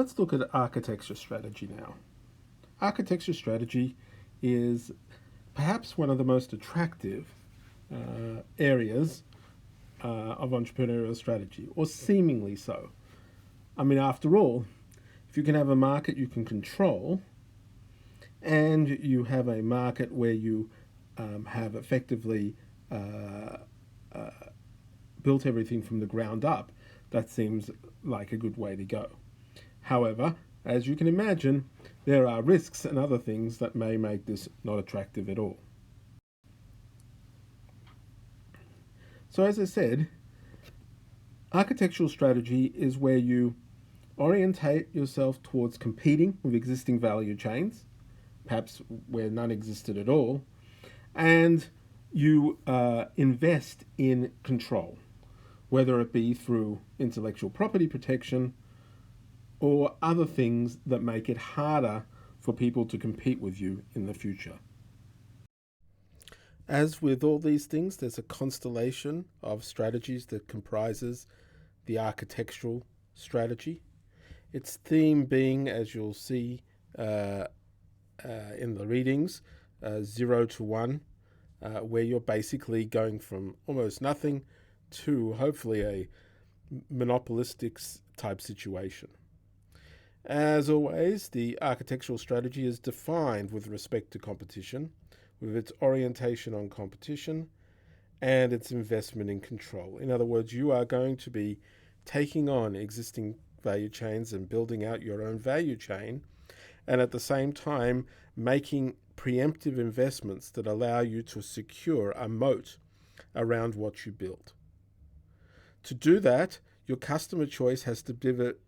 Let's look at architecture strategy now. Architecture strategy is perhaps one of the most attractive areas of entrepreneurial strategy, or seemingly so. I mean, after all, if you can have a market you can control, and you have a market where you have effectively built everything from the ground up, that seems like a good way to go. However, as you can imagine, there are risks and other things that may make this not attractive at all. So as I said, architectural strategy is where you orientate yourself towards competing with existing value chains, perhaps where none existed at all, and you invest in control, whether it be through intellectual property protection or other things that make it harder for people to compete with you in the future. As with all these things, there's a constellation of strategies that comprises the architectural strategy. Its theme being, as you'll see in the readings, 0 to 1, where you're basically going from almost nothing to hopefully a monopolistic type situation. As always, the architectural strategy is defined with respect to competition, with its orientation on competition and its investment in control. In other words, you are going to be taking on existing value chains and building out your own value chain, and at the same time making preemptive investments that allow you to secure a moat around what you build. To do that, your customer choice has to deliver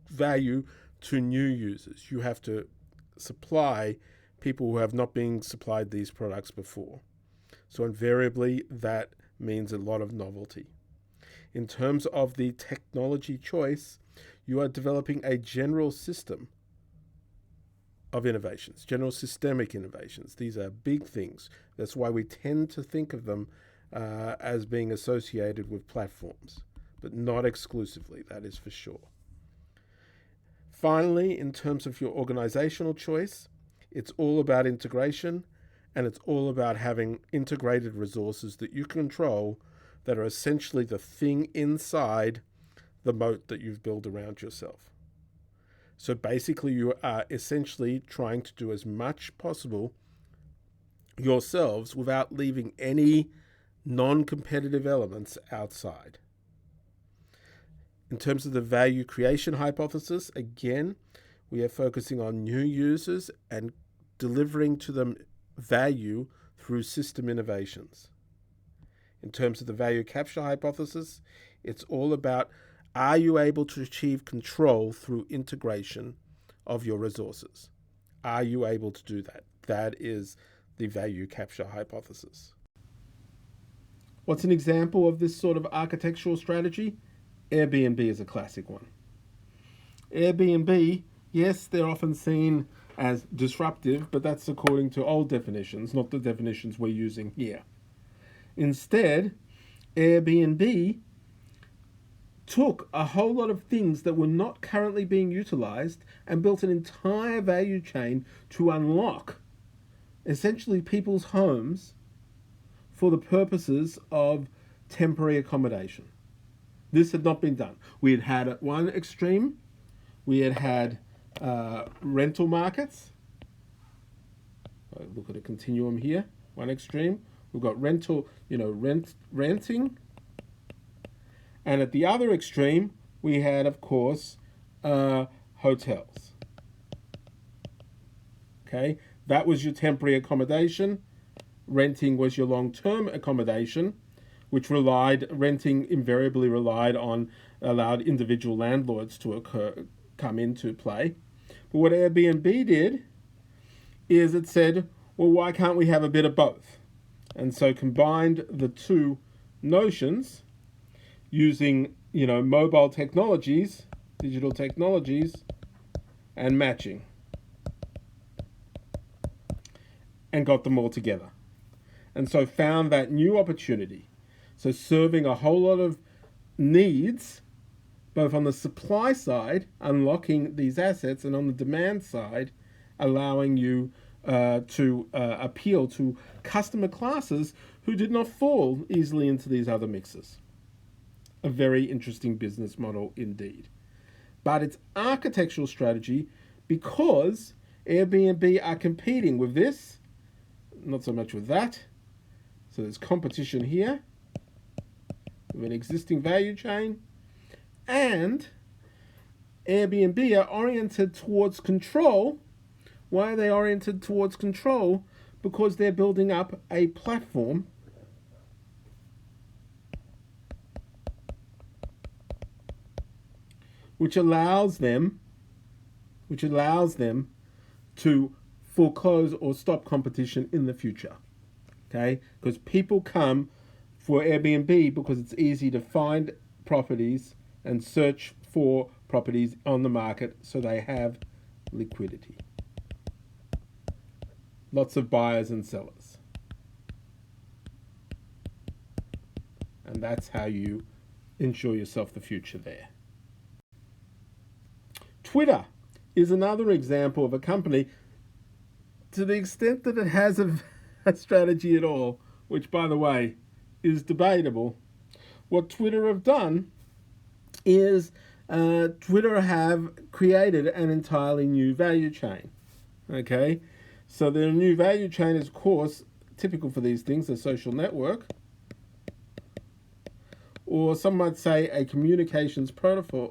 value to new users. You have to supply people who have not been supplied these products before. So invariably, that means a lot of novelty. In terms of the technology choice, you are developing a general system of innovations, general systemic innovations. These are big things. That's why we tend to think of them as being associated with platforms, but not exclusively, that is for sure. Finally, in terms of your organizational choice, it's all about integration, and it's all about having integrated resources that you control that are essentially the thing inside the moat that you've built around yourself. So basically, you are essentially trying to do as much possible yourselves without leaving any non-competitive elements outside. In terms of the value creation hypothesis, again, we are focusing on new users and delivering to them value through system innovations. In terms of the value capture hypothesis, it's all about, are you able to achieve control through integration of your resources? Are you able to do that? That is the value capture hypothesis. What's an example of this sort of architectural strategy? Airbnb is a classic one. Airbnb, yes, they're often seen as disruptive, but that's according to old definitions, not the definitions we're using here. Instead, Airbnb took a whole lot of things that were not currently being utilized and built an entire value chain to unlock essentially people's homes for the purposes of temporary accommodation. This had not been done. We had at one extreme, we had rental markets. Look at a continuum here. One extreme, we've got rental, renting. And at the other extreme, we had, of course, hotels. Okay, that was your temporary accommodation. Renting was your long-term accommodation, which renting invariably relied on, allowed individual landlords to come into play. But what Airbnb did is it said, well, why can't we have a bit of both? And so combined the two notions using, mobile technologies, digital technologies, and matching, and got them all together. And so found that new opportunity. So serving a whole lot of needs both on the supply side, unlocking these assets, and on the demand side, allowing you to appeal to customer classes who did not fall easily into these other mixes. A very interesting business model indeed. But it's architectural strategy because Airbnb are competing with this, not so much with that. So there's competition here with an existing value chain, and Airbnb are oriented towards control. Why are they oriented towards control? Because they're building up a platform which allows them to foreclose or stop competition in the future. Okay? Because people come for Airbnb because it's easy to find properties and search for properties on the market, so they have liquidity. Lots of buyers and sellers. And that's how you ensure yourself the future there. Twitter is another example of a company, to the extent that it has a strategy at all, which, by the way, is debatable. What Twitter have done is Twitter have created an entirely new value chain. Okay? So their new value chain is, of course, typical for these things, a social network, or some might say a communications protocol.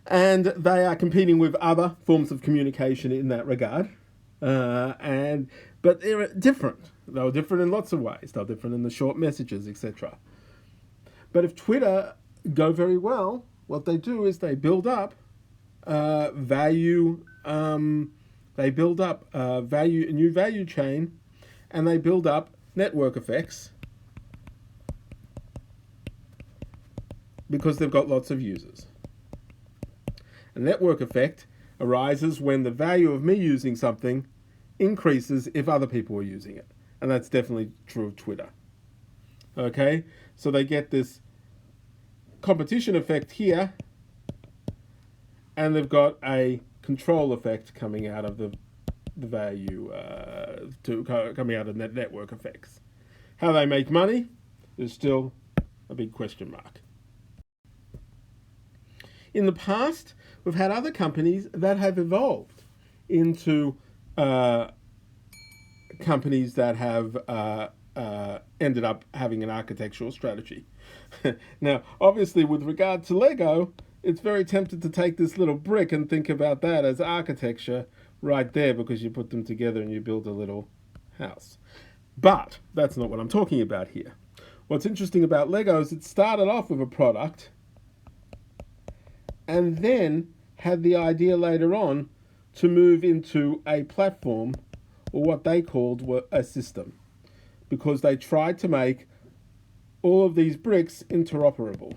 And they are competing with other forms of communication in that regard. But they're different. They were different in lots of ways. They're different in the short messages, etc. But if Twitter go very well, what they do is they build up value. They build up a new value chain, and they build up network effects because they've got lots of users. A network effect arises when the value of me using something increases if other people are using it. And that's definitely true of Twitter. Okay? So they get this competition effect here, and they've got a control effect coming out of the value, coming out of network effects. How they make money is still a big question mark. In the past, we've had other companies that have evolved into companies that have ended up having an architectural strategy. Now, obviously, with regard to Lego, it's very tempted to take this little brick and think about that as architecture right there, because you put them together and you build a little house. But that's not what I'm talking about here. What's interesting about Lego is it started off with a product and then had the idea later on to move into a platform, or what they called a system, because they tried to make all of these bricks interoperable.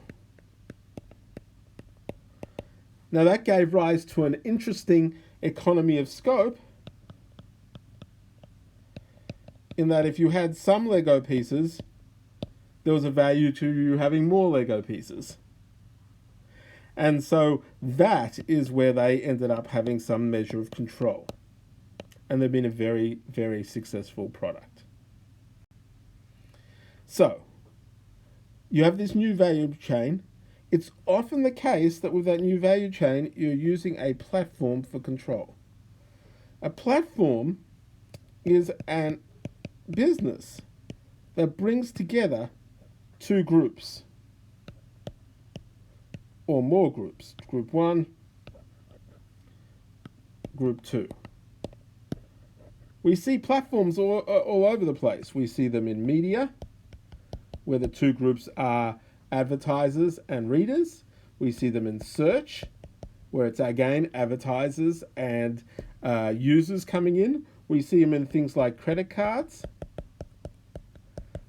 Now that gave rise to an interesting economy of scope, in that if you had some Lego pieces, there was a value to you having more Lego pieces. And so that is where they ended up having some measure of control. And they've been a very, very successful product. So, you have this new value chain. It's often the case that with that new value chain, you're using a platform for control. A platform is a business that brings together two groups, or more groups. Group 1, Group 2. We see platforms all over the place. We see them in media, where the two groups are advertisers and readers. We see them in search, where it's again advertisers and users coming in. We see them in things like credit cards,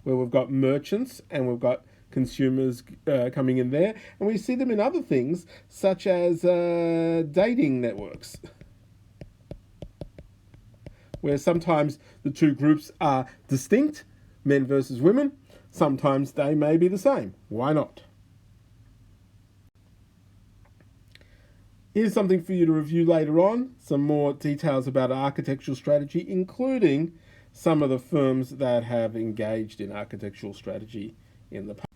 where we've got merchants and we've got consumers coming in there. And we see them in other things, such as dating networks, where sometimes the two groups are distinct, men versus women. Sometimes they may be the same. Why not? Here's something for you to review later on, some more details about architectural strategy, including some of the firms that have engaged in architectural strategy in the past.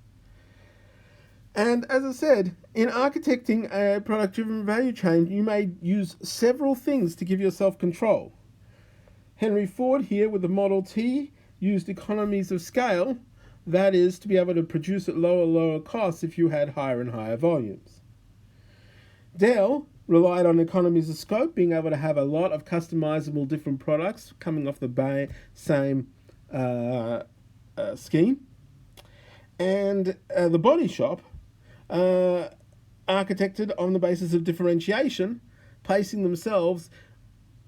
And as I said, in architecting a product-driven value chain, you may use several things to give yourself control. Henry Ford here with the Model T used economies of scale, that is, to be able to produce at lower costs if you had higher and higher volumes. Dell relied on economies of scope, being able to have a lot of customizable different products coming off the same scheme. And the Body Shop architected on the basis of differentiation, placing themselves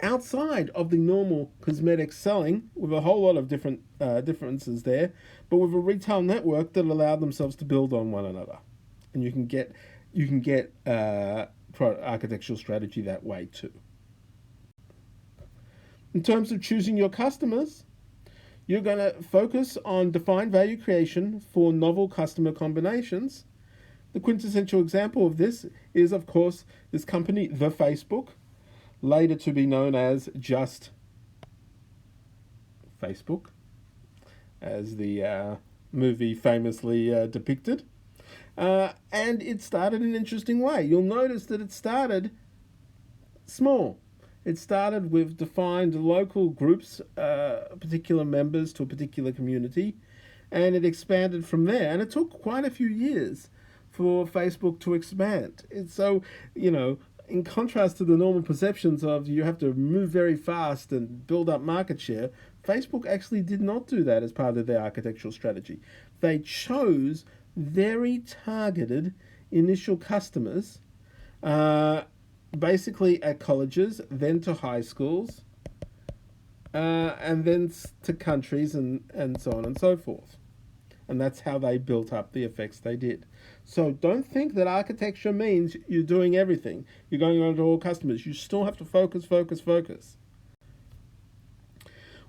outside of the normal cosmetic selling with a whole lot of different differences there, but with a retail network that allowed themselves to build on one another. And you can get architectural strategy that way too. In terms of choosing your customers, you're going to focus on defined value creation for novel customer combinations. The quintessential example of this is, of course, this company, the Facebook, later to be known as just Facebook, as the movie famously depicted. And it started in an interesting way. You'll notice that it started small. It started with defined local groups, particular members to a particular community, and it expanded from there. And it took quite a few years for Facebook to expand. And so, in contrast to the normal perceptions of you have to move very fast and build up market share, Facebook actually did not do that as part of their architectural strategy. They chose very targeted initial customers, basically at colleges, then to high schools, and then to countries and so on and so forth. And that's how they built up the effects they did. So don't think that architecture means you're doing everything. You're going around to all customers. You still have to focus.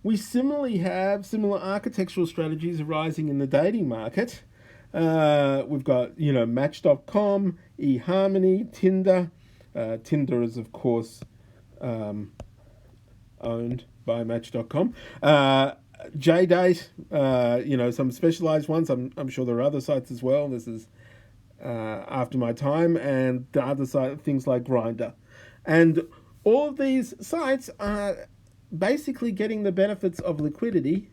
We similarly have similar architectural strategies arising in the dating market. We've got, Match.com, eHarmony, Tinder. Tinder is, of course, owned by Match.com. JDate, some specialized ones. I'm sure there are other sites as well. This is after my time, and the other side, things like Grindr. And all of these sites are basically getting the benefits of liquidity.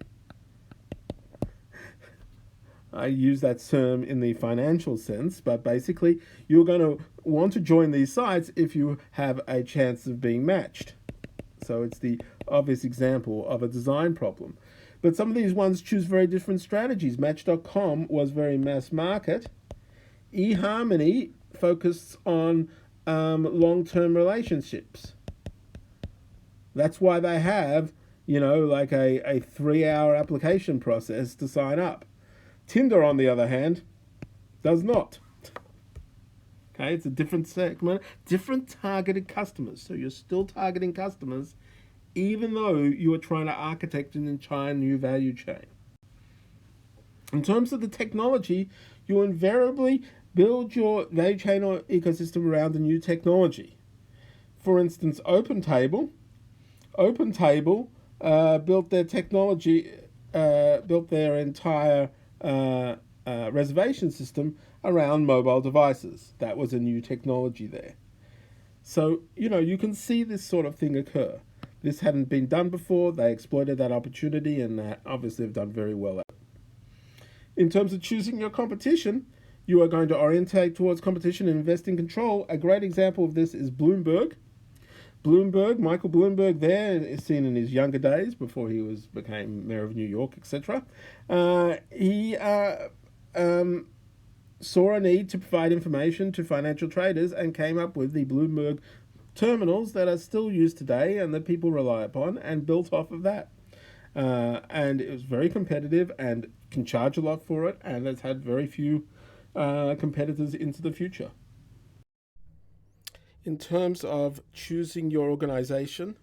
I use that term in the financial sense, but basically you're going to want to join these sites if you have a chance of being matched. So it's the obvious example of a design problem. But some of these ones choose very different strategies. Match.com was very mass market. eHarmony focused on long-term relationships. That's why they have, like a 3-hour application process to sign up. Tinder, on the other hand, does not. Okay, it's a different segment, different targeted customers. So you're still targeting customers, even though you are trying to architect an entire new value chain. In terms of the technology, you invariably build your value chain or ecosystem around a new technology. For instance, OpenTable built their technology, built their entire reservation system around mobile devices. That was a new technology there. So, you can see this sort of thing occur. This hadn't been done before. They exploited that opportunity and obviously have done very well at it. In terms of choosing your competition, you are going to orientate towards competition and invest in control. A great example of this is Bloomberg. Michael Bloomberg there is seen in his younger days before he became mayor of New York, etc. He saw a need to provide information to financial traders and came up with the Bloomberg terminals that are still used today and that people rely upon, and built off of that. And it was very competitive and can charge a lot for it, and has had very few competitors into the future. In terms of choosing your organization,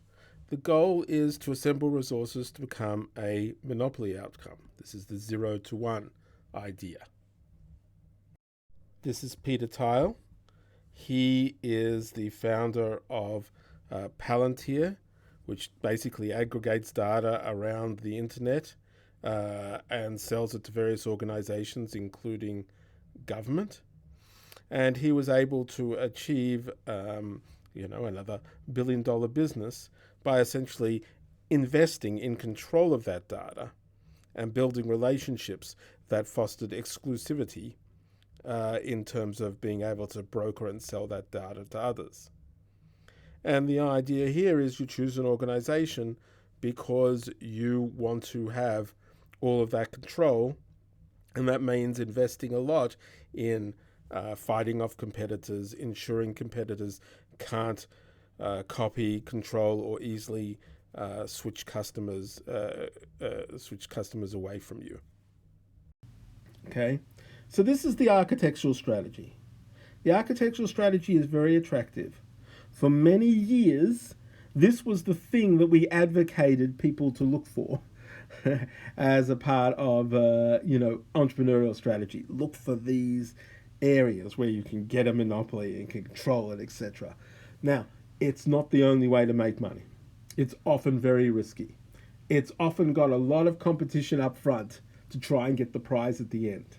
The goal is to assemble resources to become a monopoly outcome. This is the 0 to 1 idea. This is Peter Thiel. He is the founder of Palantir, which basically aggregates data around the internet and sells it to various organizations, including government. And he was able to achieve, another billion-dollar business by essentially investing in control of that data and building relationships that fostered exclusivity in terms of being able to broker and sell that data to others. And the idea here is you choose an organization because you want to have all of that control, and that means investing a lot in fighting off competitors, ensuring competitors can't copy, control, or easily switch customers away from you. Okay, so this is the architectural strategy. The architectural strategy is very attractive. For many years, this was the thing that we advocated people to look for as a part of entrepreneurial strategy. Look for these areas where you can get a monopoly and control it, etc. Now, it's not the only way to make money. It's often very risky. It's often got a lot of competition up front to try and get the prize at the end.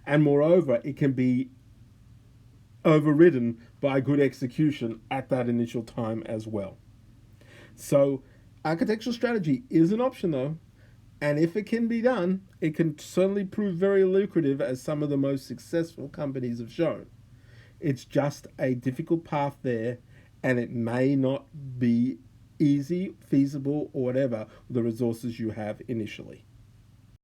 And moreover, it can be overridden by good execution at that initial time as well. So architectural strategy is an option though, and if it can be done, it can certainly prove very lucrative, as some of the most successful companies have shown. It's just a difficult path there, and it may not be easy, feasible, or whatever, with the resources you have initially.